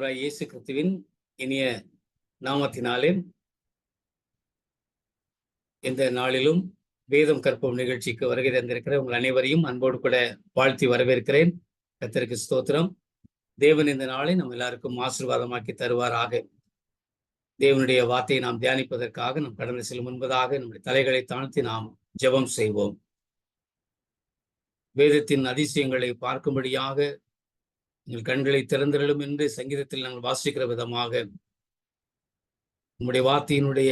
ஆண்டவராய் இயேசு கிறிஸ்துவின் இனிய நாமத்தினாலே இந்த நாளிலும் வேதம் கற்போம் நிகழ்ச்சிக்கு வருகை தந்திருக்கிற உங்கள் அனைவரையும் அன்போடு கூட வாழ்த்தி வரவேற்கிறேன். கர்த்தருக்கு ஸ்தோத்திரம். தேவன் இந்த நாளை நம்ம எல்லாருக்கும் ஆசீர்வாதமாக்கி தருவாராக. தேவனுடைய வார்த்தையை நாம் தியானிப்பதற்காக நாம் கடந்து செல்லும் முன்பதாக நம்முடைய தலைகளை தாழ்த்தி நாம் ஜெபம் செய்வோம். வேதத்தின் அதிசயங்களை பார்க்கும்படியாக எங்கள் கண்களை திறந்திரலும் என்று சங்கீதத்தில் நாங்கள் வாசிக்கிற விதமாக நம்முடைய வார்த்தையினுடைய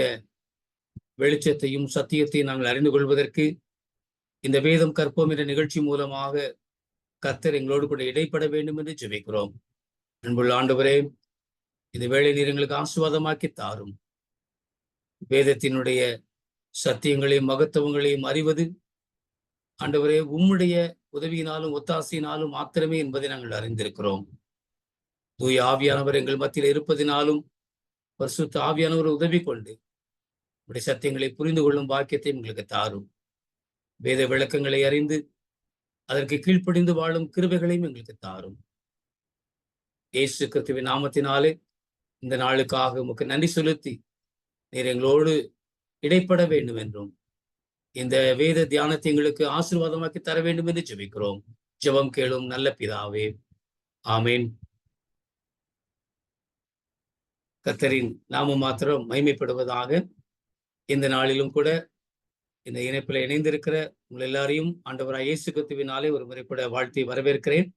வெளிச்சத்தையும் சத்தியத்தையும் நாங்கள் அறிந்து கொள்வதற்கு இந்த வேதம் கற்போம் என்ற நிகழ்ச்சி மூலமாக கர்த்தர் எங்களோடு கூட இடைப்பட வேண்டும் என்று ஜெபிக்கிறோம். அன்புள்ள ஆண்டவரே, இந்த வேளை நீர் எங்களுக்கு ஆசீர்வாதமாக்கி தாரும். வேதத்தினுடைய சத்தியங்களையும் மகத்துவங்களையும் அறிவது ஆண்டவரே உம்முடைய உதவியினாலும் ஒத்தாசையினாலும் மாத்திரமே என்பதை நாங்கள் அறிந்திருக்கிறோம். தூய ஆவியானவர் எங்கள் மத்தியில் இருப்பதினாலும் பரிசுத்த ஆவியானவர் உதவி கொண்டு உடைய சத்தியங்களை புரிந்து கொள்ளும் பாக்கியத்தை எங்களுக்கு தாரும். வேத விளக்கங்களை அறிந்து அதற்கு கீழ்ப்படிந்து வாழும் கிருபைகளையும் எங்களுக்கு தாரும். இயேசு கிறிஸ்துவின் நாமத்தினாலே இந்த நாளுக்காக உமக்கு நன்றி செலுத்தி நீர் எங்களோடு இடைப்பட வேண்டும் என்றும் இந்த வேத தியானத்தை எங்களுக்கு ஆசீர்வாதமாக்கி தர வேண்டும் என்று ஜெபிக்கிறோம். ஜெபம் கேளும் நல்ல பிதாவே, ஆமேன். கர்த்தரின் நாமம் மாத்திரம் மகிமைப்படுவதாக. இந்த நாளிலும் கூட இந்த இணைப்பில் இணைந்திருக்கிற உங்கள் எல்லாரையும் ஆண்டவராய் இயேசு கிறிஸ்துவினாலே ஒரு முறை கூட வாழ்த்தி வரவேற்கிறேன்.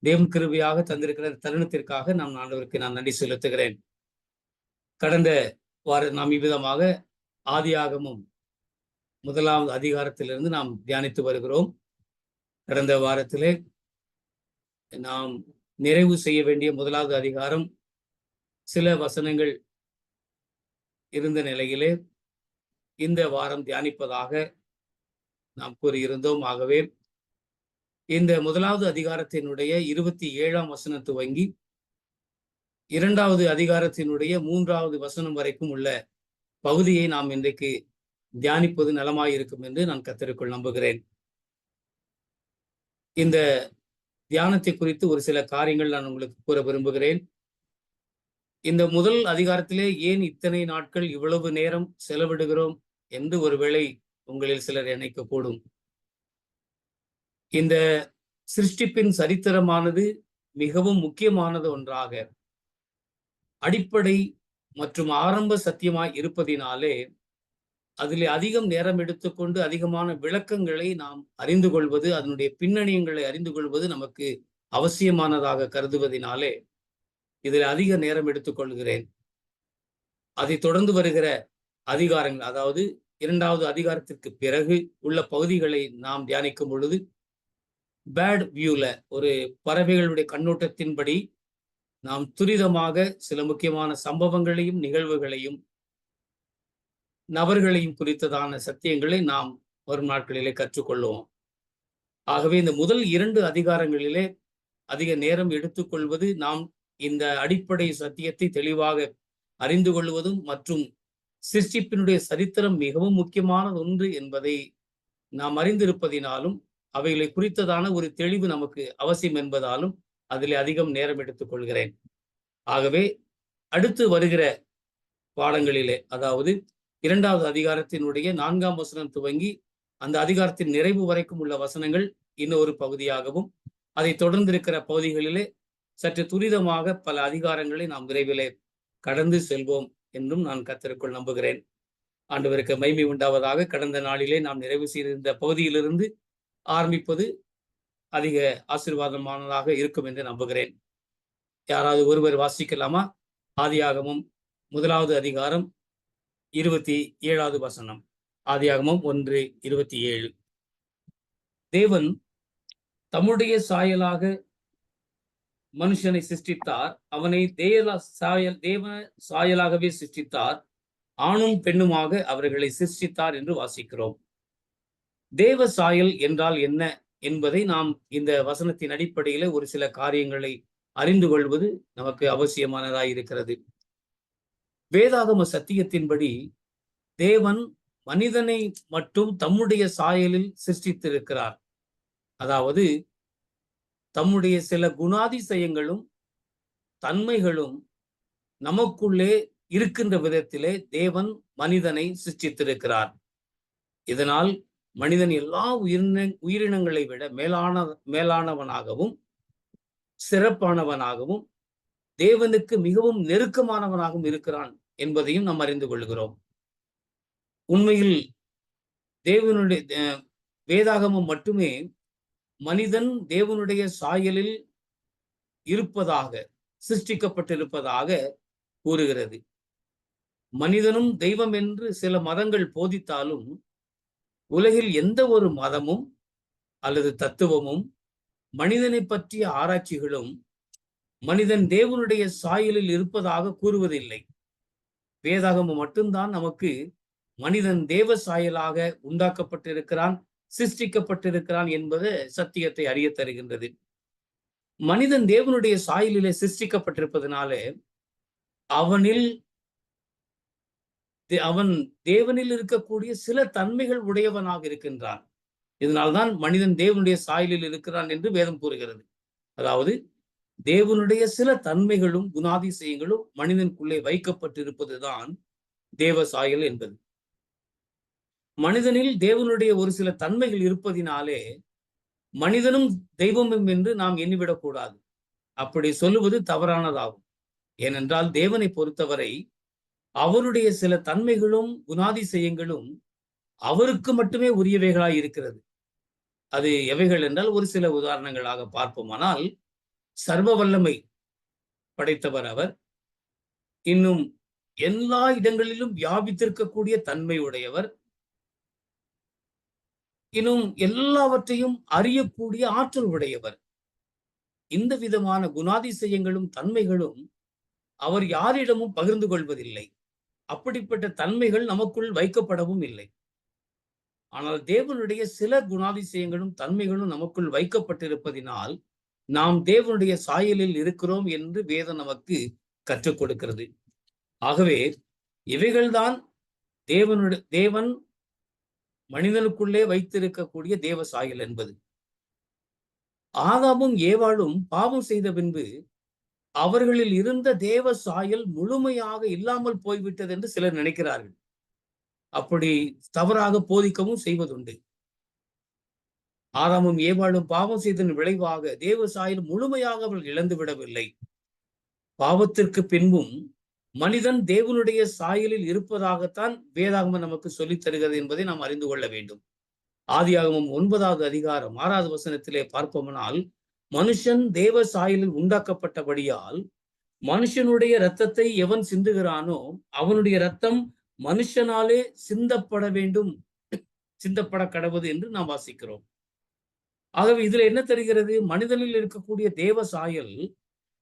தேவன் கிருபையாக தந்திருக்கிற தருணத்திற்காக நான் ஆண்டவருக்கு நன்றி செலுத்துகிறேன். கடந்த வாரம் நாம் இவ்விதமாக ஆதியாகமம் 1ஆம் அதிகாரத்திலிருந்து நாம் தியானித்து வருகிறோம். கடந்த வாரத்திலே நாம் நிறைவு செய்ய வேண்டிய 1ஆவது அதிகாரம் சில வசனங்கள் இருந்த நிலையிலே இந்த வாரம் தியானிப்பதாக நாம் கூறியிருந்தோம். ஆகவே இந்த 1ஆவது அதிகாரத்தினுடைய 27ஆம் வசனம் துவங்கி 2ஆவது அதிகாரத்தினுடைய 3ஆவது வசனம் வரைக்கும் உள்ள பகுதியை நாம் இன்றைக்கு தியானிப்பது நலமாயிருக்கும் என்று நான் கர்த்தருக்குள் நம்புகிறேன். இந்த தியானத்தை குறித்து ஒரு சில காரியங்கள் நான் உங்களுக்கு கூற விரும்புகிறேன். இந்த முதல் அதிகாரத்திலே ஏன் இத்தனை நாட்கள் இவ்வளவு நேரம் செலவிடுகிறோம் என்று ஒருவேளை உங்களில் சிலர் நினைக்கக்கூடும். இந்த சிருஷ்டிப்பின் சரித்திரமானது மிகவும் முக்கியமானது ஒன்றாக அடிப்படை மற்றும் ஆரம்ப சத்தியமாய் இருப்பதினாலே அதில் அதிகம் நேரம் எடுத்துக்கொண்டு அதிகமான விளக்கங்களை நாம் அறிந்து கொள்வது, அதனுடைய பின்னணியங்களை அறிந்து கொள்வது நமக்கு அவசியமானதாக கருதுவதினாலே இதில் அதிக நேரம் எடுத்துக்கொள்கிறேன். அதை தொடர்ந்து வருகிற அதிகாரங்கள், அதாவது 2ஆவது அதிகாரத்திற்கு பிறகு உள்ள பகுதிகளை நாம் தியானிக்கும் பொழுது பேட் வியூல ஒரு பறவைகளுடைய கண்ணோட்டத்தின்படி நாம் துரிதமாக சில முக்கியமான சம்பவங்களையும் நிகழ்வுகளையும் நபர்களையும் குறித்ததான சத்தியங்களை நாம் வரும் நாட்களிலே கற்றுக்கொள்வோம். ஆகவே இந்த முதல் 2 அதிகாரங்களிலே அதிக நேரம் எடுத்துக்கொள்வது நாம் இந்த அடிப்படை சத்தியத்தை தெளிவாக அறிந்து கொள்வதும் மற்றும் சிருஷ்டிப்பினுடைய சரித்திரம் மிகவும் முக்கியமான ஒன்று என்பதை நாம் அறிந்திருப்பதினாலும் அவைகளை குறித்ததான ஒரு தெளிவு நமக்கு அவசியம் என்பதாலும் அதில் அதிகம் நேரம் எடுத்துக் கொள்கிறேன். ஆகவே அடுத்து வருகிற பாடங்களிலே, அதாவது 2ஆவது அதிகாரத்தினுடைய 4ஆம் வசனம் துவங்கி அந்த அதிகாரத்தின் நிறைவு வரைக்கும் உள்ள வசனங்கள் இன்னொரு பகுதியாகவும், அதை தொடர்ந்து இருக்கிற பகுதிகளிலே சற்று துரிதமாக பல அதிகாரங்களை நாம் விரைவிலே கடந்து செல்வோம் என்றும் நான் கர்த்தருக்குள் நம்புகிறேன். ஆண்டவருக்கு மகிமை உண்டாவதாக. கடந்த நாளிலே நாம் நிறைவு செய்திருந்த பகுதியிலிருந்து ஆரம்பிப்பது அதிக ஆசீர்வாதமானதாக இருக்கும் என்று நம்புகிறேன். யாராவது ஒருவர் வாசிக்கலாமா? ஆதியாகமம் 1ஆவது அதிகாரம் 27வது வசனம். ஆதியாகமம் 1:27. தேவன் தம்முடைய சாயலாக மனுஷனை சிருஷ்டித்தார், அவனை தேவ சாயலாகவே சிருஷ்டித்தார், ஆணும் பெண்ணுமாக அவர்களை சிருஷ்டித்தார் என்று வாசிக்கிறோம். தேவ சாயல் என்றால் என்ன என்பதை நாம் இந்த வசனத்தின் அடிப்படையில ஒரு சில காரியங்களை அறிந்து கொள்வது நமக்கு அவசியமானதாய் இருக்கிறது. வேதாகம சத்தியத்தின்படி தேவன் மனிதனை மட்டும் தம்முடைய சாயலில் சிருஷ்டித்திருக்கிறார். அதாவது தம்முடைய சில குணாதிசயங்களும் தன்மைகளும் நமக்குள்ளே இருக்கின்ற விதத்திலே தேவன் மனிதனை சிருஷ்டித்திருக்கிறார். இதனால் மனிதன் எல்லா உயிரினங்களை விட மேலானவனாகவும் சிறப்பானவனாகவும் தேவனுக்கு மிகவும் நெருக்கமானவனாகவும் இருக்கிறான் என்பதையும் நாம் அறிந்து கொள்கிறோம். உண்மையில் தேவனுடைய வேதாகமம் மட்டுமே மனிதன் தேவனுடைய சாயலில் இருப்பதாக, சிருஷ்டிக்கப்பட்டிருப்பதாக கூறுகிறது. மனிதனும் தெய்வம் என்று சில மதங்கள் போதித்தாலும் உலகில் எந்த ஒரு மதமும் அல்லது தத்துவமும் மனிதனை பற்றிய ஆராய்ச்சிகளும் மனிதன் தேவனுடைய சாயலில் இருப்பதாக கூறுவதில்லை. வேதாகமம் மட்டும்தான் நமக்கு மனிதன் தேவ சாயலாக உண்டாக்கப்பட்டிருக்கிறான், சிருஷ்டிக்கப்பட்டிருக்கிறான் என்பது சத்தியத்தை அறிய தருகின்றது. மனிதன் தேவனுடைய சாயலிலே சிருஷ்டிக்கப்பட்டிருப்பதனாலே அவன் தேவனில் இருக்கக்கூடிய சில தன்மைகள் உடையவனாக இருக்கின்றான். இதனால்தான் மனிதன் தேவனுடைய சாயலில் இருக்கிறான் என்று வேதம் கூறுகிறது. அதாவது தேவனுடைய சில தன்மைகளும் குணாதிசயங்களும் மனிதனுக்குள்ளே வைக்கப்பட்டிருப்பதுதான் தேவ சாயல் என்பது. மனிதனில் தேவனுடைய ஒரு சில தன்மைகள் இருப்பதினாலே மனிதனும் தெய்வமும் என்று நாம் எண்ணிவிடக்கூடாது. அப்படி சொல்லுவது தவறானதாகும். ஏனென்றால் தேவனை பொறுத்தவரை அவருடைய சில தன்மைகளும் குணாதிசயங்களும் அவருக்கு மட்டுமே உரியவைகளாய் இருக்கிறது. அது எவைகள் என்றால் ஒரு சில உதாரணங்களாக பார்ப்போமானால், சர்வ வல்லமை படைத்தவர் அவர். இன்னும் எல்லா இடங்களிலும் வியாபித்திருக்கக்கூடிய தன்மை உடையவர். இன்னும் எல்லாவற்றையும் அறியக்கூடிய ஆற்றல் உடையவர். இந்த விதமான குணாதிசயங்களும் தன்மைகளும் அவர் யாரிடமும் பகிர்ந்து கொள்வதில்லை. அப்படிப்பட்ட தன்மைகள் நமக்குள் வைக்கப்படவும் இல்லை. ஆனால் தேவனுடைய சில குணாதிசயங்களும் தன்மைகளும் நமக்குள் வைக்கப்பட்டிருப்பதினால் நாம் தேவனுடைய சாயலில் இருக்கிறோம் என்று வேதம் நமக்கு கற்றுக் கொடுக்கிறது. ஆகவே இவைகள்தான் தேவன் மனிதனுக்குள்ளே வைத்திருக்கக்கூடிய தேவ சாயல் என்பது. ஆதாமும் ஏவாளும் பாவம் செய்த பின்பு அவர்களில் இருந்த தேவ சாயல் முழுமையாக இல்லாமல் போய்விட்டது என்று சிலர் நினைக்கிறார்கள். அப்படி தவறாக போதிக்கவும் செய்வதுண்டு. ஆதாமும் ஏவாளும் பாவம் செய்ததன் விளைவாக தேவ சாயல் முழுமையாக அவர்கள் இழந்து விடவில்லை. பாவத்திற்கு பின்பும் மனிதன் தேவனுடைய சாயலில் இருப்பதாகத்தான் வேதாகமம் நமக்கு சொல்லித் தருகிறது என்பதை நாம் அறிந்து கொள்ள வேண்டும். ஆதியாகமம் 9வது அதிகாரம் 6வது வசனத்திலே பார்ப்போமானால், மனுஷன் தேவ சாயலில் உண்டாக்கப்பட்டபடியால் மனுஷனுடைய இரத்தத்தை எவன் சிந்துகிறானோ அவனுடைய இரத்தம் மனுஷனாலே சிந்தப்பட வேண்டும், சிந்தப்பட கடவுது என்று நாம் வாசிக்கிறோம். ஆகவே இதுல என்ன தெரிகிறது? மனிதனில் இருக்கக்கூடிய தேவ சாயல்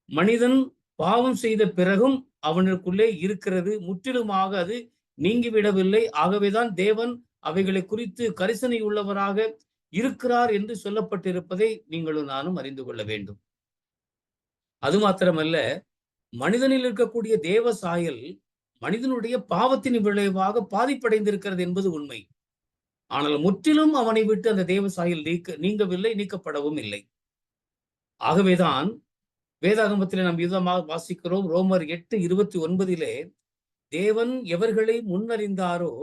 மனிதன் பாவம் செய்த பிறகும் அவனுக்குள்ளே இருக்கிறது. முற்றிலுமாக அது நீங்கிவிடவில்லை. ஆகவேதான் தேவன் அவைகளை குறித்து கரிசனை உள்ளவராக இருக்கிறார் என்று சொல்லப்பட்டிருப்பதை நீங்களும் நானும் அறிந்து கொள்ள வேண்டும். அது மாத்திரமல்ல, மனிதனில் இருக்கக்கூடிய தேவ சாயல் மனிதனுடைய பாவத்தின் விளைவாக பாதிப்படைந்திருக்கிறது என்பது உண்மை. ஆனால் முற்றிலும் அவனை விட்டு அந்த தேவ சாயல் நீங்கவில்லை, நீக்கப்படவும் இல்லை. ஆகவேதான் வேதாகமத்திலே நாம் விதமாக வாசிக்கிறோம். ரோமர் 8:29 தேவன் எவர்களை முன்னறிந்தாரோ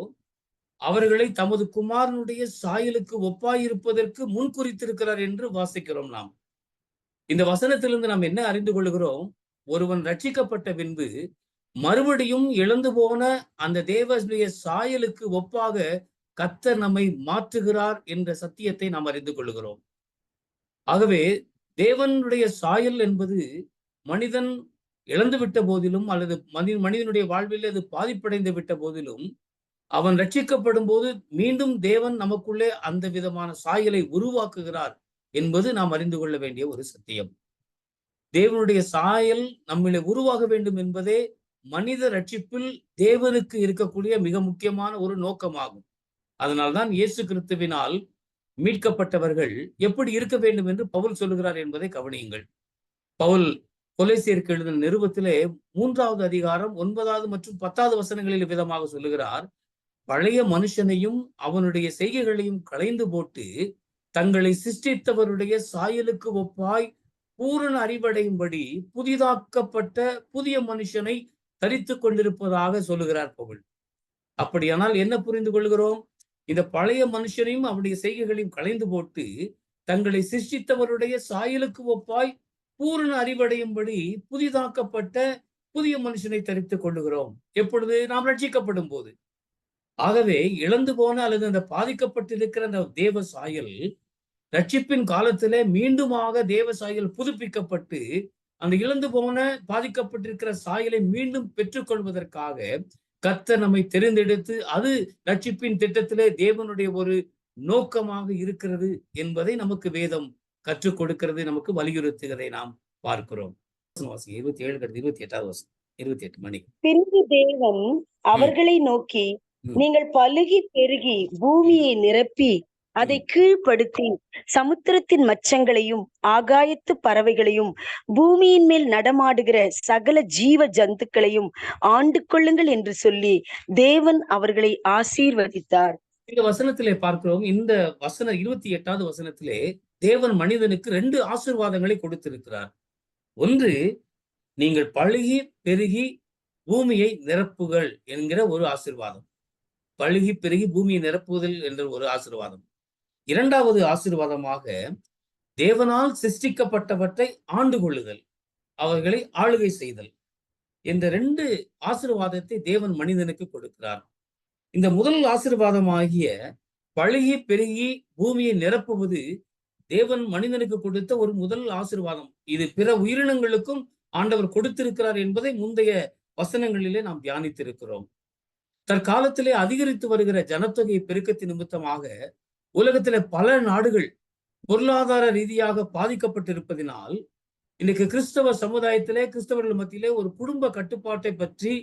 அவர்களை தமது குமாரனுடைய சாயலுக்கு ஒப்பாயிருப்பதற்கு முன் குறித்திருக்கிறார் என்று வாசிக்கிறோம். நாம் இந்த வசனத்திலிருந்து நாம் என்ன அறிந்து கொள்கிறோம்? ஒருவன் ரட்சிக்கப்பட்ட பின்பு மறுபடியும் இழந்து போன அந்த தேவனுடைய சாயலுக்கு ஒப்பாக கர்த்தர் நம்மை மாற்றுகிறார் என்ற சத்தியத்தை நாம் அறிந்து கொள்கிறோம். ஆகவே தேவனுடைய சாயல் என்பது மனிதன் இழந்து விட்ட போதிலும் அல்லது மனிதனுடைய வாழ்வில் அது பாதிப்படைந்து விட்ட போதிலும் அவன் ரட்சிக்கப்படும் போது மீண்டும் தேவன் நமக்குள்ளே அந்த விதமான சாயலை உருவாக்குகிறார் என்பது நாம் அறிந்து கொள்ள வேண்டிய ஒரு சத்தியம். தேவனுடைய சாயல் நம்மளை உருவாக வேண்டும் என்பதே மனித ரட்சிப்பில் தேவனுக்கு இருக்கக்கூடிய மிக முக்கியமான ஒரு நோக்கமாகும். அதனால்தான் இயேசு கிறிஸ்துவினால் மீட்கப்பட்டவர்கள் எப்படி இருக்க வேண்டும் என்று பவுல் சொல்லுகிறார் என்பதை கவனியுங்கள். பவுல் கொலோசியருக்கு எழுதின நிருபத்திலே 3வது அதிகாரம் 9வது மற்றும் 10வது வசனங்களில் விதமாக சொல்லுகிறார், பழைய மனுஷனையும் அவனுடைய செய்கைகளையும் களைந்து போட்டு தங்களை சிருஷ்டித்தவருடைய சாயலுக்கு ஒப்பாய் பூரண அறிவடையும்படி புதிதாக்கப்பட்ட புதிய மனுஷனை தரித்து கொண்டிருப்பதாக சொல்லுகிறார் பவுல். அப்படியானால் என்ன புரிந்து கொள்கிறோம்? இந்த பழைய மனுஷனையும் அவருடைய செய்கைகளையும் களைந்து போட்டு தங்களை சிருஷ்டித்தவருடைய சாயலுக்கு ஒப்பாய் பூரண அறிவடையும்படி புதிதாக்கப்பட்ட புதிய மனுஷனை தரித்துக் கொள்ளுகிறோம். எப்பொழுது? நாம் ரட்சிக்கப்படும் போது. ஆகவே இழந்து போன அல்லது அந்த பாதிக்கப்பட்டிருக்கிற அந்த தேவ சாயல் ரட்சிப்பின் காலத்திலே மீண்டுமாக தேவ சாயல் புதுப்பிக்கப்பட்டு அந்த இழந்து போன பாதிக்கப்பட்டிருக்கிற சாயலை மீண்டும் பெற்றுக்கொள்வதற்காக கர்த்தர் நம்மை தெரிந்தெடுத்து அது ரட்சிப்பின் திட்டத்திலே தேவனுடைய ஒரு நோக்கமாக இருக்கிறது என்பதை நமக்கு வேதம் கற்றுக் கொடுக்கிறது, நமக்கு வலியுறுத்துகிறதை நாம் பார்க்கிறோம். 27-28 வசனம், 28 மணி. பின்பு தேவன் அவர்களை நோக்கி, நீங்கள் பலுகி பெருகி பூமியை நிரப்பி அதை கீழ்ப்படுத்தி சமுத்திரத்தின் மச்சங்களையும் ஆகாயத்து பறவைகளையும் பூமியின் மேல் நடமாடுகிற சகல ஜீவ ஜந்துக்களையும் ஆண்டு கொள்ளுங்கள் என்று சொல்லி தேவன் அவர்களை ஆசீர்வதித்தார். இந்த வசனத்திலே பார்க்கிறோம். இந்த வசனம் 28வது வசனத்திலே தேவன் மனிதனுக்கு 2 ஆசீர்வாதங்களை கொடுத்திருக்கிறார். ஒன்று, நீங்கள் பழுகி பெருகி பூமியை நிரப்புகள் என்கிற ஒரு ஆசீர்வாதம். பழுகி பெருகி பூமியை நிரப்புதல் என்ற ஒரு ஆசீர்வாதம். இரண்டாவது ஆசீர்வாதமாக தேவனால் சிருஷ்டிக்கப்பட்டவற்றை ஆண்டு கொள்ளுதல், அவர்களை ஆளுகை செய்தல் என்ற 2 ஆசீர்வாதத்தை தேவன் மனிதனுக்கு கொடுக்கிறார். இந்த முதல் ஆசீர்வாதமாகிய பழுகி பெருகி பூமியை நிரப்புவது தேவன் மனிதனுக்கு கொடுத்த ஒரு முதல் ஆசீர்வாதம். இது பிற உயிரினங்களுக்கும் ஆண்டவர் கொடுத்திருக்கிறார் என்பதை முந்தைய வசனங்களிலே நாம் தியானித்திருக்கிறோம். தற்காலத்திலே அதிகரித்து வருகிற ஜனத்தொகை பெருக்கத்தின் நிமித்தமாக உலகத்திலே பல நாடுகள் பொருளாதார ரீதியாக பாதிக்கப்பட்டிருப்பதினால் இன்னைக்கு கிறிஸ்தவ சமுதாயத்திலே கிறிஸ்தவர்கள் மத்தியிலே ஒரு குடும்ப கட்டுப்பாட்டை பற்றி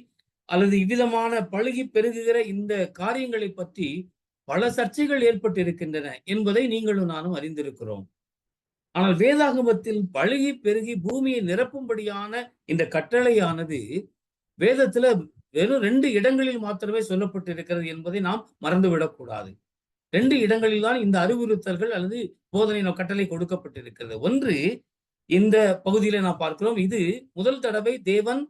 அல்லது இவ்விதமான பழுகி பெருகுகிற இந்த காரியங்களை பற்றி பல சர்ச்சைகள் ஏற்பட்டிருக்கின்றன என்பதை நீங்களும் நானும் அறிந்திருக்கிறோம். ஆனால் வேதாகமத்தில் பழுகி பெருகி பூமியை நிரப்பும்படியான இந்த கட்டளையானது வேதத்துல வெறும் 2 இடங்களில் மாத்திரமே சொல்லப்பட்டிருக்கிறது என்பதை நாம் மறந்துவிடக்கூடாது. 2 இடங்களில் தான் இந்த அறிவுறுத்தல்கள் அல்லது போதனை கட்டளை கொடுக்கப்பட்டிருக்கிறது. ஒன்று, இந்த பகுதியில நாம் பார்க்கிறோம். இது முதல் தடவை தேவன்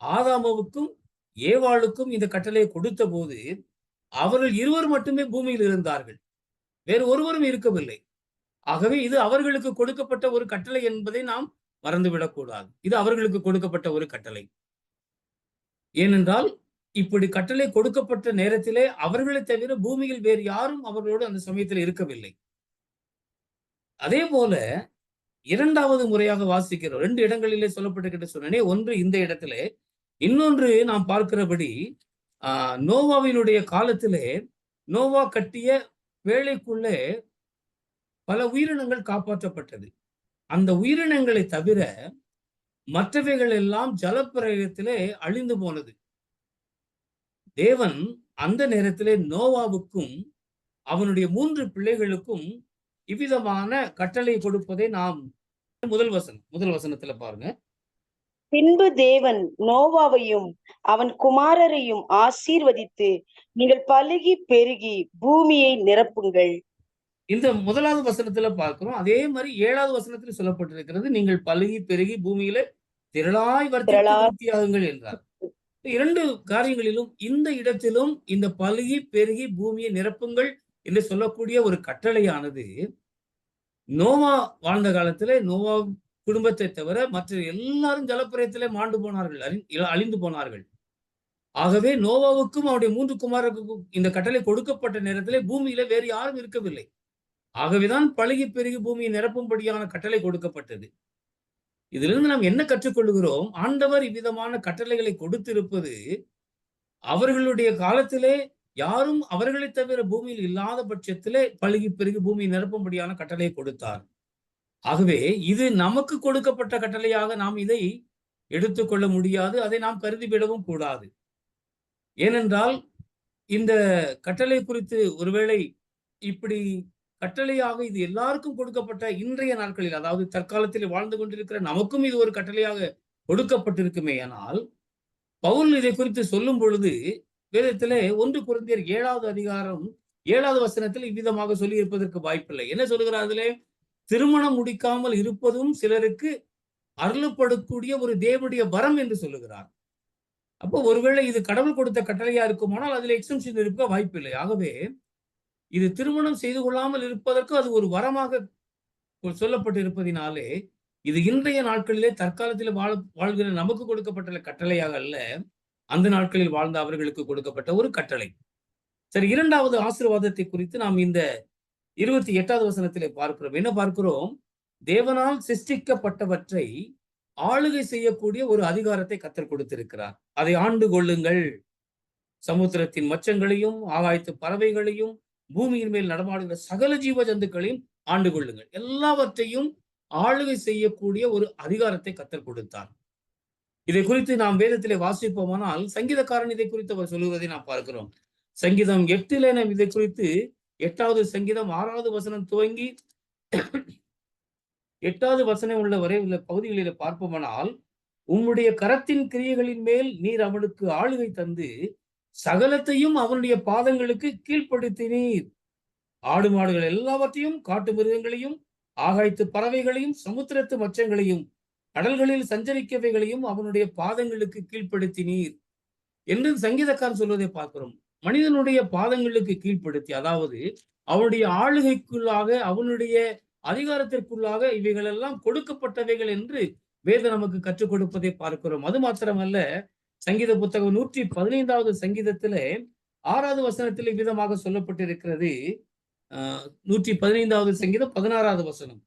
ஆதாமுவுக்கும் ஏவாளுக்கும் இந்த கட்டளையை கொடுத்த போது அவர்கள் இருவர் மட்டுமே பூமியில் இருந்தார்கள், வேறு ஒருவரும் இருக்கவில்லை. ஆகவே இது அவர்களுக்கு கொடுக்கப்பட்ட ஒரு கட்டளை என்பதை நாம் மறந்துவிடக்கூடாது. இது அவர்களுக்கு கொடுக்கப்பட்ட ஒரு கட்டளை. ஏனென்றால் இப்படி கட்டளை கொடுக்கப்பட்ட நேரத்திலே அவர்களை தவிர பூமியில் வேறு யாரும் அவர்களோடு அந்த சமயத்தில் இருக்கவில்லை. அதே போல இரண்டாவது முறையாக வாசிக்கிறோம். 2 இடங்களிலே சொல்லப்பட்டிருக்கிற சொன்னேனே, ஒன்று இந்த இடத்திலே, இன்னொன்று நாம் பார்க்கிறபடி நோவாவினுடைய காலத்திலே நோவா கட்டிய வேலைக்குள்ளே பல உயிரினங்கள் காப்பாற்றப்பட்டது. அந்த உயிரினங்களை தவிர மற்றவைகள் எல்லாம் ஜலப்பிரளயத்திலே அழிந்து போனது. தேவன் அந்த நேரத்திலே நோவாவுக்கும் அவனுடைய 3 பிள்ளைகளுக்கும் இவ்விதமான கட்டளை கொடுப்பதை நாம் முதல் வசனத்துல பாருங்க. பின்பு தேவன் நோவாவையும் அவன் குமாரரையும் ஆசீர்வதித்து, நீங்கள் பலுகி பெருகி பூமியை நிரப்புங்கள். இந்த முதலாவது வசனத்துல பார்க்கிறோம். அதே மாதிரி 7வது வசனத்தில் சொல்லப்பட்டிருக்கிறது, நீங்கள் பலுகி பெருகி பூமியில திரளாய் வர்த்தியாகுங்கள் என்றார். 2 காரியங்களிலும் இந்த இடத்திலும் இந்த பலுகி பெருகி பூமியை நிரப்புங்கள் என்று சொல்லக்கூடிய ஒரு கட்டளையானது நோவா வாழ்ந்த காலத்திலே நோவா குடும்பத்தை தவிர மற்ற எல்லாரும் ஜலப்பிரயத்திலே மாண்டு போனார்கள், அழிந்து போனார்கள். ஆகவே நோவாவுக்கும் அவருடைய 3 குமாரருக்கும் இந்த கட்டளை கொடுக்கப்பட்ட நேரத்திலே பூமியில வேறு யாரும் இருக்கவில்லை. ஆகவேதான் பழுகி பெருகி பூமியை நிரப்பும்படியான கட்டளை கொடுக்கப்பட்டது. இதிலிருந்து நாம் என்ன கற்றுக்கொள்கிறோம்? ஆண்டவர் இவ்விதமான கட்டளைகளை கொடுத்திருப்பது அவர்களுடைய காலத்திலே யாரும் அவர்களை தவிர பூமியில் இல்லாத பட்சத்திலே பழுகி பெருகி பூமியை நிரப்பும்படியான கட்டளையை கொடுத்தார். ஆகவே இது நமக்கு கொடுக்கப்பட்ட கட்டளையாக நாம் இதை எடுத்துக்கொள்ள முடியாது, அதை நாம் கருதிவிடவும் கூடாது. ஏனென்றால் இந்த கட்டளை குறித்து ஒருவேளை இப்படி கட்டளையாக இது எல்லாருக்கும் கொடுக்கப்பட்ட இன்றைய நாட்களில், அதாவது தற்காலத்தில் வாழ்ந்து கொண்டிருக்கிற நமக்கும் இது ஒரு கட்டளையாக கொடுக்கப்பட்டிருக்குமே. ஆனால் பவுல் இதை குறித்து சொல்லும் பொழுது வேதத்திலே 1 கொரிந்தியர் 7வது அதிகாரம் 7வது வசனத்தில் இவ்விதமாக சொல்லி இருப்பதற்கு வாய்ப்பில்லை. என்ன சொல்கிறார் அதிலே? திருமணம் முடிக்காமல் இருப்பதும் சிலருக்கு அருளப்படக்கூடிய ஒரு தேவனுடைய வரம் என்று சொல்லுகிறார். அப்போ ஒருவேளை இது கடவுள் கொடுத்த கட்டளையா இருக்குமானால் அதுல எக்ஸம்ஷன் இருக்க வாய்ப்பில்லை. ஆகவே இது திருமணம் செய்து கொள்ளாமல் இருப்பதற்கு அது ஒரு வரமாக சொல்லப்பட்டிருப்பதினாலே இது இன்றைய நாட்களிலே தற்காலத்தில் வாழ்கிற நமக்கு கொடுக்கப்பட்ட கட்டளையாக அல்ல, அந்த நாட்களில் வாழ்ந்த அவர்களுக்கு கொடுக்கப்பட்ட ஒரு கட்டளை. சரி, இரண்டாவது ஆசீர்வாதத்தை குறித்து நாம் இந்த 28வது வசனத்திலே பார்க்கிறோம். என்ன பார்க்கிறோம்? தேவனால் சிருஷ்டிக்கப்பட்டவற்றை ஆளுகை செய்யக்கூடிய ஒரு அதிகாரத்தை கர்த்தர் கொடுத்திருக்கிறார். அதை ஆண்டு கொள்ளுங்கள். சமுத்திரத்தின் மச்சங்களையும் ஆகாயத்து பறவைகளையும் பூமியின் மேல் நடமாடுகிற சகல ஜீவ ஜந்துக்களையும் ஆண்டு கொள்ளுங்கள். எல்லாவற்றையும் ஆளுகை செய்யக்கூடிய ஒரு அதிகாரத்தை கர்த்தர் கொடுத்தார். இதை குறித்து நாம் வேதத்திலே வாசிப்போமானால் சங்கீதக்காரன் இதை குறித்து அவர் சொல்லுவதை நாம் பார்க்கிறோம். சங்கீதம் 8 நாம் இதை குறித்து 8வது சங்கீதம் 6வது வசனம் துவங்கி 8வது வசனம் உள்ள வரை உள்ள பகுதிகளில் பார்ப்போமானால், உம்முடைய கரத்தின் கிரியைகளின் மேல் நீர் அவனுக்கு ஆளுகை தந்து சகலத்தையும் அவனுடைய பாதங்களுக்கு கீழ்ப்படுத்தினீர். ஆடு மாடுகள் எல்லாவற்றையும், காட்டு மிருகங்களையும், ஆகாயத்து பறவைகளையும், சமுத்திரத்து மச்சங்களையும், கடல்களில் சஞ்சரிக்கவைகளையும் அவனுடைய பாதங்களுக்கு கீழ்ப்படுத்தினீர் என்று சங்கீதக்காரன் சொல்வதை பார்க்கிறோம். மனிதனுடைய பாதங்களுக்கு கீழ்ப்படுத்தி, அதாவது அவனுடைய ஆளுகைக்குள்ளாக, அவனுடைய அதிகாரத்திற்குள்ளாக இவைகள் எல்லாம் கொடுக்கப்பட்டவைகள் என்று வேதம் நமக்கு கற்றுக் கொடுப்பதை பார்க்கிறோம். அது மாத்திரமல்ல, சங்கீத புத்தகம் 115வது சங்கீதத்திலே 6வது வசனத்தில் விதமாக சொல்லப்பட்டிருக்கிறது. 115வது சங்கீதம் 16வது வசனம்,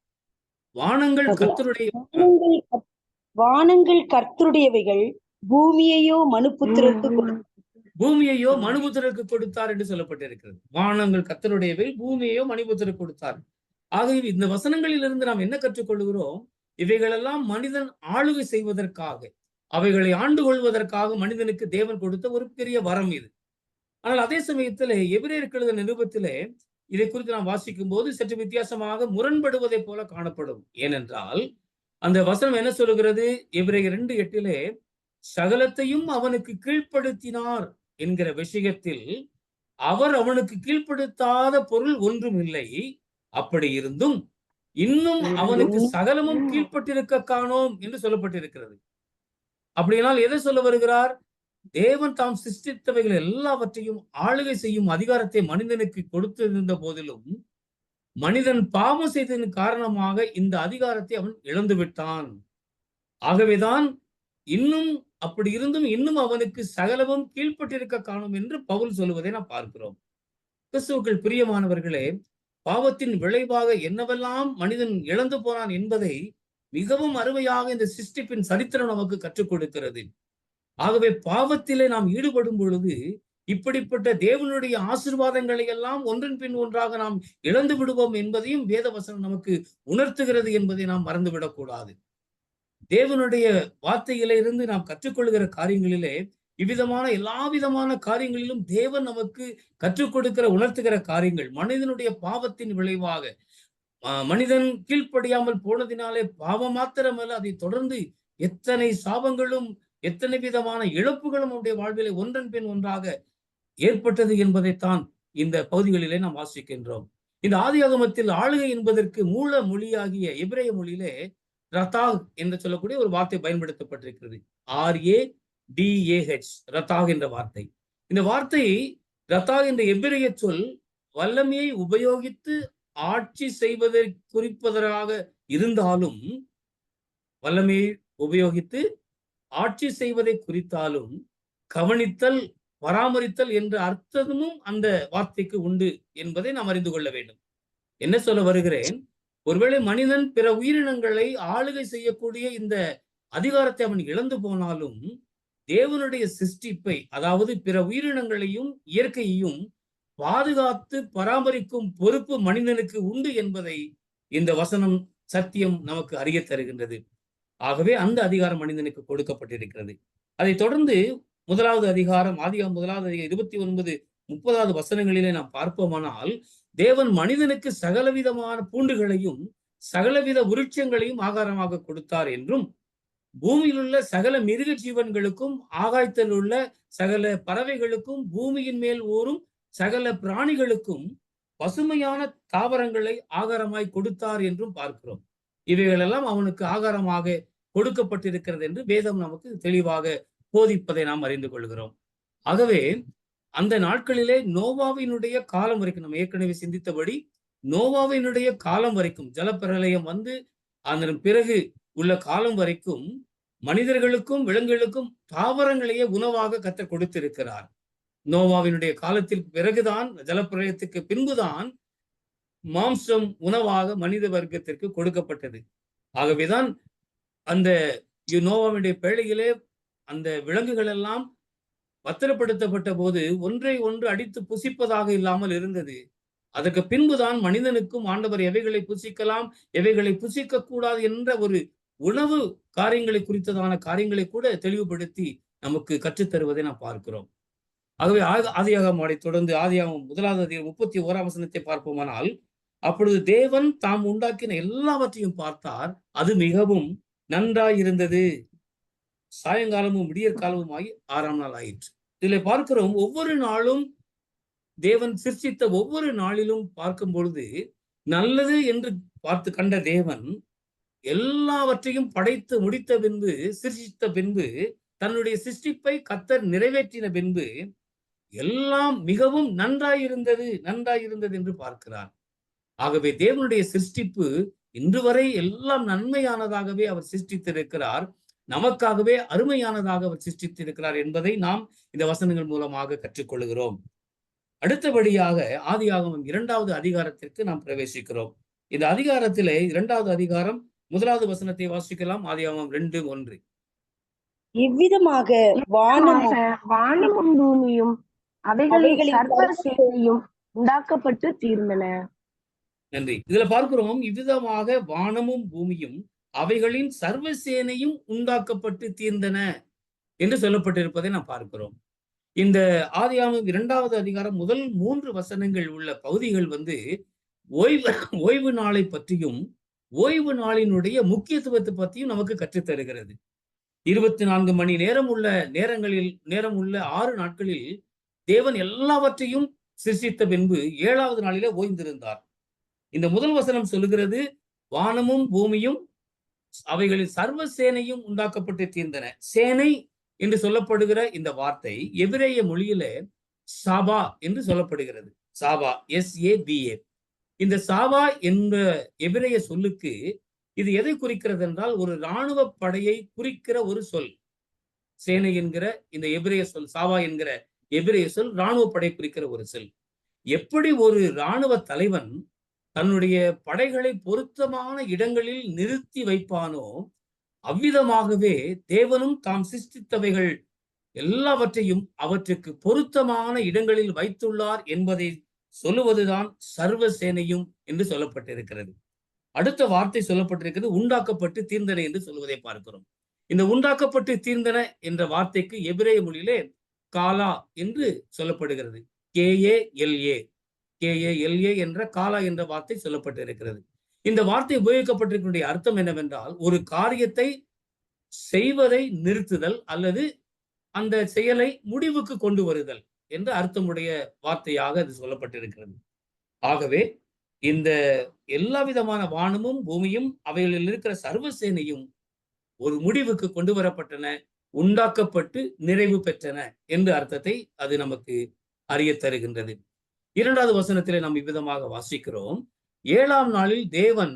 வானங்கள் கர்த்தருடைய வானங்கள் கர்த்தருடையவைகள், பூமியையோ மனுபுத்திரருக்கு கொடுத்தார் என்று சொல்லப்பட்டிருக்கிறது. வானங்கள் கர்த்தருடையவை, பூமியையோ மனுபுத்திரருக்கு கொடுத்தார். ஆகவே இந்த வசனங்களில் இருந்து நாம் என்ன கற்றுக்கொள்கிறோம்? இவைகளெல்லாம் மனிதன் ஆளுகை செய்வதற்காக, அவைகளை ஆண்டு கொள்வதற்காக மனிதனுக்கு தேவன் கொடுத்த ஒரு பெரிய வரம் இது. ஆனால் அதே சமயத்திலே எபிரேயருக்கு எழுதின நிருபத்திலே இதை குறித்து நாம் வாசிக்கும் போது சற்று வித்தியாசமாக முரண்படுவதை போல காணப்படும். ஏனென்றால் அந்த வசனம் என்ன சொல்லுகிறது? எபிரேயர் 2:8 சகலத்தையும் அவனுக்கு கீழ்ப்படுத்தினார் என்கிற விஷயத்தில் அவர் அவனுக்கு கீழ்ப்படுத்தாத பொருள் ஒன்றும் இல்லை. அப்படி இருந்தும் இன்னும் அவனுக்கு சகலமும் கீழ்ப்பட்டிருக்க காணோம் என்று சொல்லப்பட்டிருக்கிறது. அப்படியானால் எதை சொல்ல வருகிறார்? தேவன் தாம் சிருஷ்டித்தவைகள் எல்லாவற்றையும் ஆளுகை செய்யும் அதிகாரத்தை மனிதனுக்கு கொடுத்திருந்த போதிலும் மனிதன் பாவம் செய்ததன் காரணமாக இந்த அதிகாரத்தை அவன் இழந்து விட்டான். ஆகவேதான் இன்னும் அப்படி இருந்தும் இன்னும் அவனுக்கு சகலமும் கீழ்ப்பட்டிருக்க காணும் என்று பவுல் சொல்லுவதை நாம் பார்க்கிறோம். கிறிஸ்துவுக்குள் பிரியமானவர்களே, பாவத்தின் விளைவாக என்னவெல்லாம் மனிதன் இழந்து போனான் என்பதை மிகவும் அருமையாக இந்த சிருஷ்டிப்பின் சரித்திரம் நமக்கு கற்றுக் கொடுக்கிறது. ஆகவே பாவத்திலே நாம் ஈடுபடும் பொழுது இப்படிப்பட்ட தேவனுடைய ஆசீர்வாதங்களை எல்லாம் ஒன்றன் பின் ஒன்றாக நாம் இழந்து விடுவோம் என்பதையும் வேதவசனம் நமக்கு உணர்த்துகிறது என்பதை நாம் மறந்துவிடக் கூடாது. தேவனுடைய வார்த்தையில இருந்து நாம் கற்றுக்கொள்கிற காரியங்களிலே இவ்விதமான எல்லா விதமான காரியங்களிலும் தேவன் நமக்கு கற்றுக் கொடுக்கிற, உணர்த்துகிற காரியங்கள் மனிதனுடைய பாவத்தின் விளைவாக மனிதன் கீழ்ப்படியாமல் போனதினாலே பாவம் மாத்திரமல்ல, அதை தொடர்ந்து எத்தனை சாபங்களும் எத்தனை விதமான இழப்புகளும் அவருடைய வாழ்விலே ஒன்றன் பின் ஒன்றாக ஏற்பட்டது என்பதைத்தான் இந்த பகுதிகளிலே நாம் வாசிக்கின்றோம். இந்த ஆதியாகமத்தில் ஆளுகை என்பதற்கு மூல மொழியாகிய எபிரேய மொழியிலே ரத்தாக் என்று சொல்லக்கூடிய ஒரு வார்த்தை பயன்படுத்தப்பட்டிருக்கிறது. RADAH, ரத்தாக் என்ற வார்த்தை. இந்த வார்த்தை ரத்தாக் என்ற எபிரேய சொல் வல்லமையை உபயோகித்து ஆட்சி செய்வதை குறிப்பதாக இருந்தாலும், வல்லமையை உபயோகித்து ஆட்சி செய்வதை குறித்தாலும் கவனித்தல், பராமரித்தல் என்ற அர்த்தமும் அந்த வார்த்தைக்கு உண்டு என்பதை நாம் அறிந்து கொள்ள வேண்டும். என்ன சொல்ல வருகிறேன்? ஒருவேளை மனிதன் பிற உயிரினங்களை ஆளுகை செய்யக்கூடிய இந்த அதிகாரத்தை அவன் இழந்து போனாலும் தேவனுடைய சிருஷ்டிப்பை, அதாவது பிற உயிரினங்களையும் இயற்கையையும் பாதுகாத்து பராமரிக்கும் பொறுப்பு மனிதனுக்கு உண்டு என்பதை இந்த வசனம் சத்தியம் நமக்கு அறிய தருகின்றது. ஆகவே அந்த அதிகாரம் மனிதனுக்கு கொடுக்கப்பட்டிருக்கிறது. அதை தொடர்ந்து முதலாவது அதிகாரம், ஆதியாகமம் 1வது அதிகாரம் 29, 30வது வசனங்களிலே நாம் பார்ப்போமானால், தேவன் மனிதனுக்கு சகலவிதமான பூண்டுகளையும் சகலவித விருட்சங்களையும் ஆகாரமாக கொடுத்தார் என்றும், பூமியில் உள்ள சகல மிருக ஜீவன்களுக்கும், ஆகாயத்தில் உள்ள சகல பறவைகளுக்கும், பூமியின் மேல் ஊறும் சகல பிராணிகளுக்கும் பசுமையான தாவரங்களை ஆகாரமாய் கொடுத்தார் என்றும் பார்க்கிறோம். இவைகளெல்லாம் அவனுக்கு ஆகாரமாக கொடுக்கப்பட்டிருக்கிறது என்று வேதம் நமக்கு தெளிவாக போதிப்பதை நாம் அறிந்து கொள்கிறோம். ஆகவே அந்த நாட்களிலே நோவாவினுடைய காலம் வரைக்கும், நம்ம ஏற்கனவே சிந்தித்தபடி நோவாவினுடைய காலம் வரைக்கும், ஜலப்பிரளயம் வந்து அதன் பிறகு உள்ள காலம் வரைக்கும் மனிதர்களுக்கும் விலங்குகளுக்கும் தாவரங்களையே உணவாக கர்த்தர் கொடுத்திருக்கிறார். நோவாவினுடைய காலத்திற்கு பிறகுதான், ஜலப்பிரளயத்துக்கு பின்புதான் மாம்சம் உணவாக மனித வர்க்கத்திற்கு கொடுக்கப்பட்டது. ஆகவேதான் அந்த நோவாவினுடைய பேழையிலே அந்த விலங்குகள் எல்லாம் பத்திரப்படுத்தப்பட்ட போது ஒன்றை ஒன்று அடித்து புசிப்பதாக இல்லாமல் இருந்தது. அதற்கு பின்புதான் மனிதனுக்கும் ஆண்டவர் எவைகளை புசிக்கலாம், எவைகளை புசிக்க கூடாது என்ற ஒரு உணவு காரியங்களை குறித்ததான காரியங்களை கூட தெளிவுபடுத்தி நமக்கு கற்றுத்தருவதை நாம் பார்க்கிறோம். ஆகவே ஆதியாகமத்தை தொடர்ந்து ஆதியாகமம் 1 வசனத்தை பார்ப்போமானால், அப்பொழுது தேவன் தாம் உண்டாக்கின எல்லாவற்றையும் பார்த்தார், அது மிகவும் நன்றாயிருந்தது. சாயங்காலமும் விடியற்காலமுமாய் 6ஆம் நாள் ஆயிற்று. இதில் பார்க்கிறோம், ஒவ்வொரு நாளும் தேவன் சிருஷ்டித்த ஒவ்வொரு நாளிலும் பார்க்கும் பொழுது நல்லது என்று பார்த்து கண்ட தேவன் எல்லாவற்றையும் படைத்து முடித்த பின்பு, சிருஷ்டித்த பின்பு, தன்னுடைய சிருஷ்டிப்பை கர்த்தர் நிறைவேற்றின பின்பு எல்லாம் மிகவும் நன்றாயிருந்தது என்று பார்க்கிறார். ஆகவே தேவனுடைய சிருஷ்டிப்பு இன்று வரை எல்லாம் நன்மையானதாகவே அவர் சிருஷ்டித்திருக்கிறார், நமக்காகவே அருமையானதாக அவர் சிருஷ்டித்திருக்கிறார் என்பதை நாம் இந்த வசனங்கள் மூலமாக கற்றுக்கொள்கிறோம். அடுத்தபடியாக ஆதியாகமம் 2வது அதிகாரத்திற்கு நாம் பிரவேசிக்கிறோம். இந்த அதிகாரத்திலே 2வது அதிகாரம் 1வது வசனத்தை வாசிக்கலாம். ஆதியாகமம் 2:1. இவ்விதமாக வானமும் பூமியும் அவைகளின் சர்வ சேனையும் உண்டாக்கப்பட்டு தீர்ந்தன. நன்றி. இதுல பார்க்கிறோம், இவ்விதமாக வானமும் பூமியும் அவைகளின் சர்வ சேனையும் உண்டாக்கப்பட்டு தீர்ந்தன என்று சொல்லப்பட்டிருப்பதை நாம் பார்க்கிறோம். இந்த ஆதியாகமம் 2வது அதிகாரம் முதல் 3 வசனங்கள் உள்ள பகுதிகள் வந்து ஓய்வு நாளை பற்றியும் ஓய்வு நாளினுடைய முக்கியத்துவத்தை பற்றியும் நமக்கு கற்றுத்தருகிறது. 24 மணி நேரம் உள்ள 6 நாட்களில் தேவன் எல்லாவற்றையும் சிருஷ்டித்த பின்பு 7வது நாளிலே ஓய்ந்திருந்தார். இந்த முதல் வசனம் சொல்லுகிறது, வானமும் பூமியும் அவைகளின் சர்வ சேனையும் உண்டாக்கப்பட்டு தீர்ந்தன. சேனை என்று சொல்லப்படுகிற இந்த வார்த்தை எபிரேய மொழியில சாபா என்று சொல்லப்படுகிறது. சாபா, SABA. இந்த சாபா என்ற எபிரேய சொல்லுக்கு இது எதை குறிக்கிறது என்றால், ஒரு இராணுவ படையை குறிக்கிற ஒரு சொல். சேனை என்கிற இந்த எபிரேய சொல், சாபா என்கிற எபிரேய சொல் இராணுவ படை குறிக்கிற ஒரு சொல். எப்படி ஒரு இராணுவ தலைவன் தன்னுடைய படைகளை பொருத்தமான இடங்களில் நிறுத்தி வைப்பானோ, அவ்விதமாகவே தேவனும் தாம் சிருஷ்டித்தவைகள் எல்லாவற்றையும் அவற்றுக்கு பொருத்தமான இடங்களில் வைத்துள்ளார் என்பதை சொல்லுவதுதான் சர்வ சேனையும் என்று சொல்லப்பட்டிருக்கிறது. அடுத்த வார்த்தை சொல்லப்பட்டிருக்கிறது, உண்டாக்கப்பட்டு தீர்ந்தன என்று சொல்வதை பார்க்கிறோம். இந்த உண்டாக்கப்பட்டு தீர்ந்தன என்ற வார்த்தைக்கு எபிரேய மொழியிலே காலா என்று சொல்லப்படுகிறது. KALA என்ற காலா என்ற வார்த்தை சொல்லப்பட்டிருக்கிறது. இந்த வார்த்தை உபயோகிக்கப்பட்டிருக்கிற அர்த்தம் என்னவென்றால், ஒரு காரியத்தை செய்வதை நிறுத்துதல் அல்லது அந்த செயலை முடிவுக்கு கொண்டு வருதல் என்ற அர்த்தமுடைய வார்த்தையாக அது சொல்லப்பட்டிருக்கிறது. ஆகவே இந்த எல்லா விதமான வானமும் பூமியும் அவைகளில் இருக்கிற சர்வசேனையும் ஒரு முடிவுக்கு கொண்டு வரப்பட்டன, உண்டாக்கப்பட்டு நிறைவு பெற்றன என்ற அர்த்தத்தை அது நமக்கு அறிய தருகின்றது. 2வது வசனத்திலே நாம் இவ்விதமாக வாசிக்கிறோம், 7ஆம் நாளில் தேவன்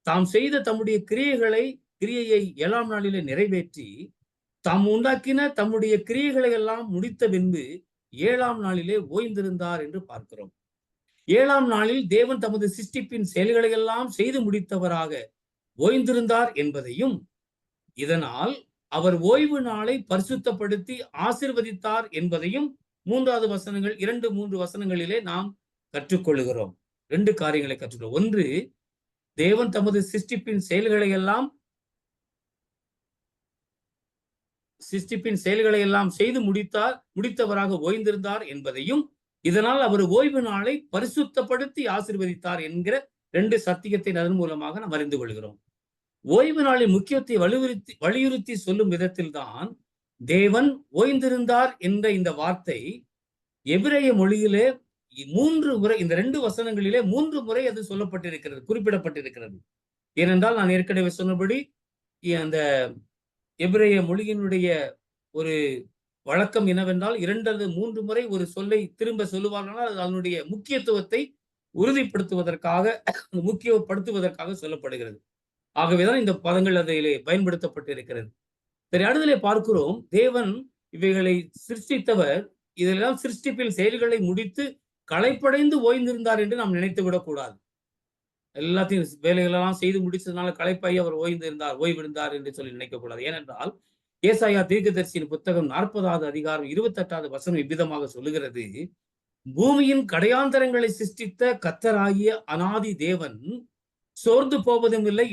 தாம் செய்த தம்முடைய கிரியையை 7ஆம் நாளிலே நிறைவேற்றி தாம் உண்டாக்கின தம்முடைய கிரியைகளை எல்லாம் முடித்த பின்பு 7ஆம் நாளிலே ஓய்ந்திருந்தார் என்று பார்க்கிறோம். 7ஆம் நாளில் தேவன் தமது சிருஷ்டிப்பின் செயல்களை எல்லாம் செய்து முடித்தவராக ஓய்ந்திருந்தார் என்பதையும், இதனால் அவர் ஓய்வு நாளை பரிசுத்தப்படுத்தி ஆசீர்வதித்தார் என்பதையும் 3வது வசனங்கள் 2-3 வசனங்களிலே நாம் கற்றுக்கொள்கிறோம். 2 காரியங்களை கற்றுக்கொள்கிறோம். ஒன்று, தேவன் தமது சிருஷ்டிப்பின் செயல்களை எல்லாம் செய்து முடித்தவராக ஓய்ந்திருந்தார் என்பதையும், இதனால் அவர் ஓய்வு நாளை பரிசுத்தப்படுத்தி ஆசீர்வதித்தார் என்கிற 2 சத்தியத்தை அதன் மூலமாக நாம் அறிந்து கொள்கிறோம். ஓய்வு நாளின் முக்கியத்தை வலியுறுத்தி சொல்லும் விதத்தில் தான் தேவன் ஓய்ந்திருந்தார் என்ற இந்த வார்த்தை எபிரேய மொழியிலே 3 முறை, இந்த 2 வசனங்களிலே 3 முறை அது சொல்லப்பட்டிருக்கிறது, குறிப்பிடப்பட்டிருக்கிறது. ஏனென்றால் நான் ஏற்கனவே சொன்னபடி அந்த எபிரேய மொழியினுடைய ஒரு வழக்கம் என்னவென்றால் 2 அல்லது 3 முறை ஒரு சொல்லை திரும்ப சொல்லுவார்கள். அது அதனுடைய முக்கியத்துவத்தை உறுதிப்படுத்துவதற்காக, முக்கியப்படுத்துவதற்காக சொல்லப்படுகிறது. ஆகவேதான் இந்த பதங்கள் அதிலே பயன்படுத்தப்பட்டிருக்கிறது. சரி, அடுத்ததிலே பார்க்கிறோம், தேவன் இவைகளை சிருஷ்டித்தவர். இதெல்லாம் சிருஷ்டிப்பில் செயல்களை முடித்து களைப்படைந்து ஓய்ந்திருந்தார் என்று நாம் நினைத்து விடக்கூடாது. எல்லாத்தையும் வேலைகளெல்லாம் செய்து முடிச்சதுனால களைப்பாகி அவர் ஓய்விருந்தார் என்று சொல்லி நினைக்கக்கூடாது. ஏனென்றால் ஏசாயா தீர்க்கதரிசியின் புத்தகம் 40வது அதிகாரம் 28வது வசனம் இவ்விதமாக சொல்லுகிறது: பூமியின் கடையாந்தரங்களை சிருஷ்டித்த கர்த்தராகிய அனாதி தேவன் சோர்ந்து போவதும் இல்லை,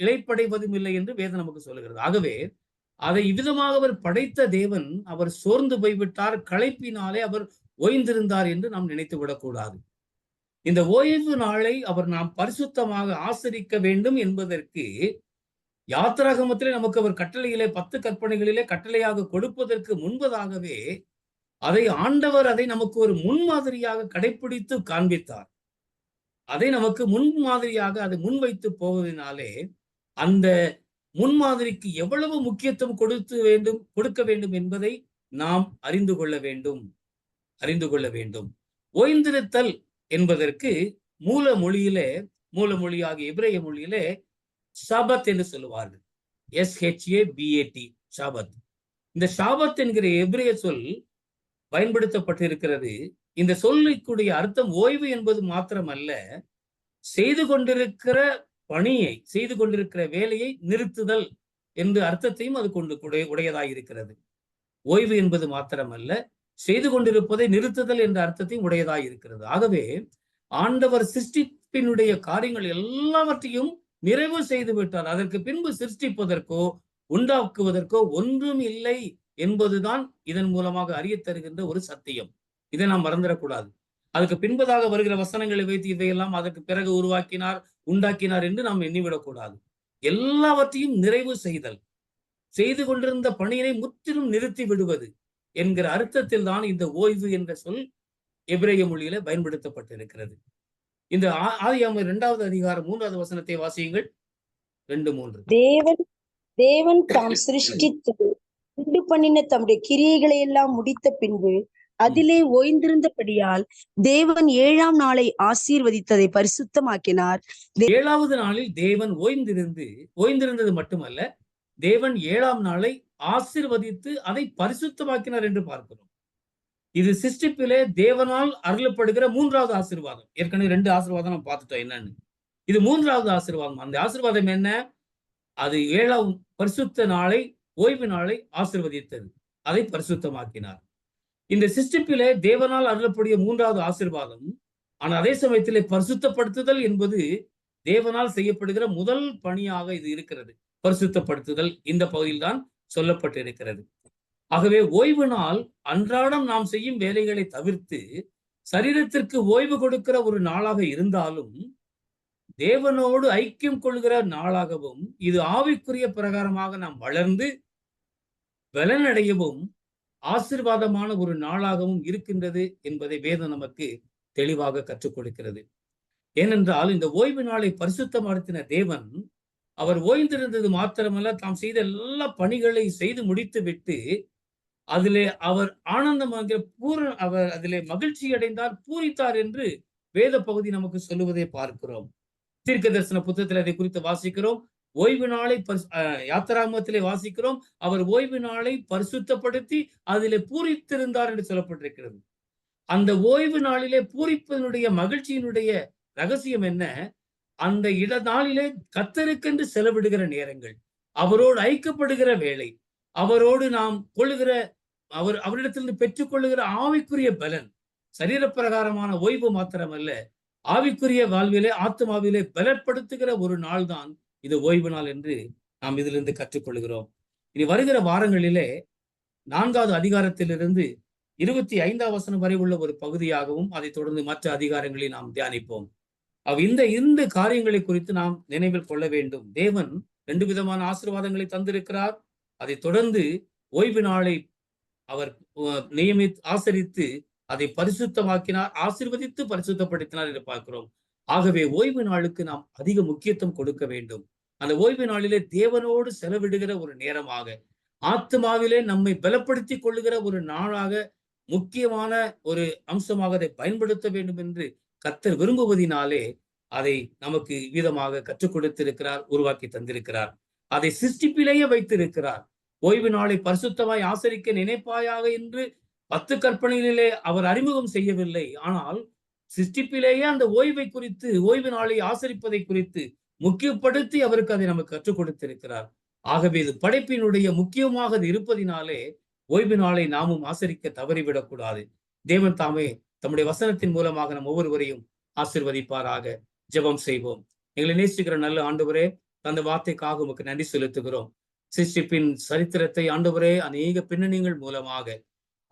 இளைப்படைவதும் இல்லை என்று வேதம் நமக்கு சொல்லுகிறது. ஆகவே அதை இவ்விதமாக அவர் படைத்த தேவன் அவர் சோர்ந்து போய்விட்டார், களைப்பினாலே அவர் ஓய்ந்திருந்தார் என்று நாம் நினைத்து விடக்கூடாது. இந்த ஓய்வு நாளை நாம் பரிசுத்தமாக ஆசரிக்க வேண்டும் என்பதற்கு யாத்திராகமத்திலே நமக்கு அவர் கட்டளையிலே 10 கற்பனைகளிலே கட்டளையாக கொடுப்பதற்கு முன்பதாகவே ஆண்டவர் அதை நமக்கு ஒரு முன்மாதிரியாக கடைபிடித்து காண்பித்தார். அதை நமக்கு முன்மாதிரியாக அதை முன்வைத்து போவதனாலே அந்த முன்மாதிரிக்கு எவ்வளவு முக்கியத்துவம் கொடுக்க வேண்டும் என்பதை நாம் அறிந்து கொள்ள வேண்டும். ஓய்ந்திருத்தல் என்பதற்கு மூலமொழியாகிய எபிரேய மொழியிலே ஷாபத் என்று சொல்லுவார்கள். SHABAT, ஷாபத். இந்த ஷாபத் என்கிற எபிரேய சொல் பயன்படுத்தப்பட்டிருக்கிறது. இந்த சொல்லுக்குடைய அர்த்தம் ஓய்வு என்பது மாத்திரமல்ல, செய்து கொண்டிருக்கிற பணியை, செய்து கொண்டிருக்கிற வேலையை நிறுத்துதல் என்ற அர்த்தத்தையும் அது உடையதாய் இருக்கிறது. ஓய்வு என்பது மாத்திரமல்ல, செய்து கொண்டிருப்பதை நிறுத்துதல் என்ற அர்த்தத்தையும் உடையதாய் இருக்கிறது. ஆகவே ஆண்டவர் சிருஷ்டிப்பினுடைய காரியங்கள் எல்லாவற்றையும் நிறைவு செய்து விட்டார். அதற்கு பின்பு சிருஷ்டிப்பதற்கோ உண்டாக்குவதற்கோ ஒன்றும் இல்லை என்பதுதான் இதன் மூலமாக அறிய தருகின்ற ஒரு சத்தியம். இதை நாம் மறந்துடக்கூடாது. அதுக்கு பின்பதாக வருகிற வசனங்களை வைத்து இதையெல்லாம் அதற்கு பிறகு உண்டாக்கினார் என்று நாம் எண்ணிவிடக்கூடாது. எல்லாவற்றையும் நிறைவு செய்து கொண்டிருந்த பணியினை முற்றிலும் நிறுத்தி விடுவது என்கிற அர்த்தத்தில் தான் இந்த ஓய்வு என்ற சொல் எபிரேய மொழியில பயன்படுத்தப்பட்டிருக்கிறது. இந்த ஆதியாகமம் 2வது அதிகாரம் 3வது வசனத்தை வாசியுங்கள். 2-3. தேவன் தாம் சிருஷ்டித்து உண்டு பண்ணின தம்முடைய கிரியைகளை எல்லாம் முடித்த பின்பு அதிலே ஓய்ந்திருந்தபடியால் தேவன் 7ஆம் நாளை ஆசீர்வதித்ததை பரிசுத்தமாக்கினார். 7வது நாளில் தேவன் ஓய்ந்திருந்தது மட்டுமல்ல, தேவன் 7ஆம் நாளை ஆசீர்வதித்து அதை பரிசுத்தமாக்கினார் என்று பார்க்கிறோம். இது சிருஷ்டிப்பிலே தேவனால் அருளப்படுகிற 3வது ஆசீர்வாதம். ஏற்கனவே 2 ஆசீர்வாதம் நம்ம பார்த்துட்டோம் என்னன்னு. இது 3வது ஆசீர்வாதம். அந்த ஆசீர்வாதம் என்ன? அது 7ஆம் பரிசுத்த நாளை, ஓய்வு நாளை ஆசீர்வதித்தது, அதை பரிசுத்தமாக்கினார். இந்த சிருஷ்டிப்பிலே தேவனால் அருளக்கூடிய 3வது ஆசீர்வாதம். ஆனால் அதே சமயத்திலே பரிசுத்தப்படுத்துதல் என்பது தேவனால் செய்யப்படுகிற முதல் பணியாக இது இருக்கிறது. பரிசுத்தப்படுத்துதல் இந்த பகுதியில் தான் சொல்லப்பட்டிருக்கிறது. ஆகவே ஓய்வு நாள் அன்றாடம் நாம் செய்யும் வேலைகளை தவிர்த்து சரீரத்திற்கு ஓய்வு கொடுக்கிற ஒரு நாளாக இருந்தாலும், தேவனோடு ஐக்கியம் கொள்கிற நாளாகவும், இது ஆவிக்குரிய பிரகாரமாக நாம் வளர்ந்து பலனடையவும் ஆசீர்வாதமான ஒரு நாளாகவும் இருக்கின்றது என்பதை வேதம் நமக்கு தெளிவாக கற்றுக் கொடுக்கிறது. ஏனென்றால் இந்த ஓய்வு நாளை பரிசுத்தப்படுத்தின தேவன் அவர் ஓய்ந்திருந்தது மாத்திரமல்ல, தாம் செய்த எல்லா பணிகளை செய்து முடித்து விட்டு அதிலே அவர் ஆனந்தமாக அவர் அதிலே மகிழ்ச்சி அடைந்தார், பூரித்தார் என்று வேத பகுதி நமக்கு சொல்லுவதை பார்க்கிறோம். தீர்க்க தரிசன புத்தகத்தில் அதை குறித்து வாசிக்கிறோம். ஓய்வு நாளை யாத்திராகமத்திலே வாசிக்கிறோம், அவர் ஓய்வு நாளை பரிசுத்தப்படுத்தி அதிலே பூரித்திருந்தார் என்று சொல்லப்பட்டிருக்கிறது. அந்த ஓய்வு நாளிலே பூரிப்பதனுடைய மகிழ்ச்சியினுடைய ரகசியம் என்ன? அந்த நாளிலே கர்த்தருக்கென்று செலவிடுகிற நேரங்கள், அவரோடு ஐக்கியப்படுகிற வேலை, அவரோடு நாம் அவரிடத்திலிருந்து பெற்றுக்கொள்ளுகிற ஆவிக்குரிய பலன், சரீரப்பிரகாரமான ஓய்வு மாத்திரமல்ல, ஆவிக்குரிய வாழ்விலே, ஆத்மாவிலே பலப்படுத்துகிற ஒரு நாள் தான் இது ஓய்வு நாள் என்று நாம் இதிலிருந்து கற்றுக்கொள்கிறோம். இனி வருகிற வாரங்களிலே 4வது அதிகாரத்திலிருந்து 25ஆம் வசனம் வரை உள்ள ஒரு பகுதியாகவும் அதைத் தொடர்ந்து மற்ற அதிகாரங்களை நாம் தியானிப்போம். இந்த 2 காரியங்களை குறித்து நாம் நினைவில் கொள்ள வேண்டும். தேவன் 2 விதமான ஆசீர்வாதங்களை தந்திருக்கிறார். அதை தொடர்ந்து ஓய்வு நாளை அவர் ஆசரித்து அதை பரிசுத்தமாக்கினார், ஆசீர்வதித்து பரிசுத்தப்படுத்தினார் என்று பார்க்கிறோம். ஆகவே ஓய்வு நாளுக்கு நாம் அதிக முக்கியத்துவம் கொடுக்க வேண்டும். அந்த ஓய்வு நாளிலே தேவனோடு செலவிடுகிற ஒரு நேரமாக, ஆத்மாவிலே நம்மை பலப்படுத்திக் கொள்ளுகிற ஒரு நாளாக, முக்கியமான ஒரு அம்சமாக அதை பயன்படுத்த வேண்டும் என்று கர்த்தர் விரும்புவதினாலே அதை நமக்கு விதமாக கற்றுக் கொடுத்திருக்கிறார், உருவாக்கி தந்திருக்கிறார். அதை சிருஷ்டிப்பிலேயே வைத்திருக்கிறார். ஓய்வு நாளை பரிசுத்தமாய் ஆசரிக்க நினைப்பாயாக என்று 10 கற்பனைகளிலே அவர் அறிமுகம் செய்யவில்லை. ஆனால் சிருஷ்டிப்பிலேயே அந்த ஓய்வை குறித்து, ஓய்வு நாளை ஆசரிப்பதை குறித்து முக்கியப்படுத்தி அவருக்கு அதை நமக்கு கற்றுக் கொடுத்திருக்கிறார். ஆகவே இது படைப்பினுடைய முக்கியமாக அது இருப்பதினாலே ஓய்வு நாளை நாமும் ஆசரிக்க தவறிவிடக் கூடாது. தேவன் தாமே தம்முடைய வசனத்தின் மூலமாக நம் ஒவ்வொருவரையும் ஆசீர்வதிப்பாராக. ஜெபம் செய்வோம். எங்களை நேசிக்கிற நல்ல ஆண்டவரே, அந்த வார்த்தைக்காக உமக்கு நன்றி செலுத்துகிறோம். சிருஷ்டிப்பின் சரித்திரத்தை ஆண்டவரே அநேக பின்னணிகள் மூலமாக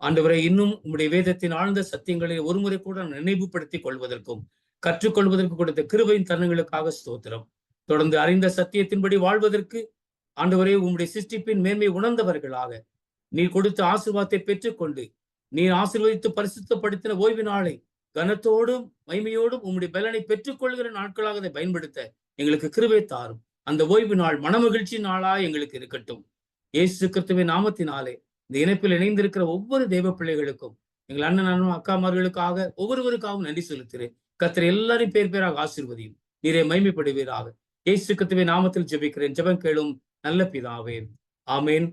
ஆண்டவரே இன்னும் உம்முடைய வேதத்தின் ஆழ்ந்த சத்தியங்களை ஒருமுறை கூட நினைவுபடுத்திக் கொள்வதற்கும் கற்றுக்கொள்வதற்கு கொடுத்த கிருபையின் தருணங்களுக்காக ஸ்தோத்திரம். தொடர்ந்து அறிந்த சத்தியத்தின்படி வாழ்வதற்கு ஆண்டவரே உம்முடைய சிருஷ்டிப்பின் மேன்மை உணர்ந்தவர்களாக நீர் கொடுத்த ஆசீர்வாதத்தை பெற்றுக்கொண்டு நீர் ஆசீர்வதித்து பரிசுத்தப்படுத்தின ஓய்வு நாளை கனத்தோடும் மகிமையோடும் உம்முடைய பலனை பெற்றுக்கொள்கிற நாட்களாக அதை பயன்படுத்த எங்களுக்கு கிருபை தாரும். அந்த ஓய்வு நாள் மனமகிழ்ச்சி நாளா எங்களுக்கு இருக்கட்டும். இயேசு கிறிஸ்துவின் நாமத்தினாலே இந்த இணைப்பில் இணைந்திருக்கிற ஒவ்வொரு தெய்வ பிள்ளைகளுக்கும், எங்கள் அண்ணன் அக்காமார்களுக்காக ஒவ்வொருவருக்காகவும் நன்றி செலுத்துகிறேன். கர்த்தர் எல்லாரையும் பேர் பேராக ஆசீர்வதியும். நீரே மகிமைப்படுவீராக. இயேசு கிறிஸ்துவின் நாமத்தில் ஜெபிக்கிறேன். ஜெபம் கேளும் நல்ல பிதாவே. ஆமேன்.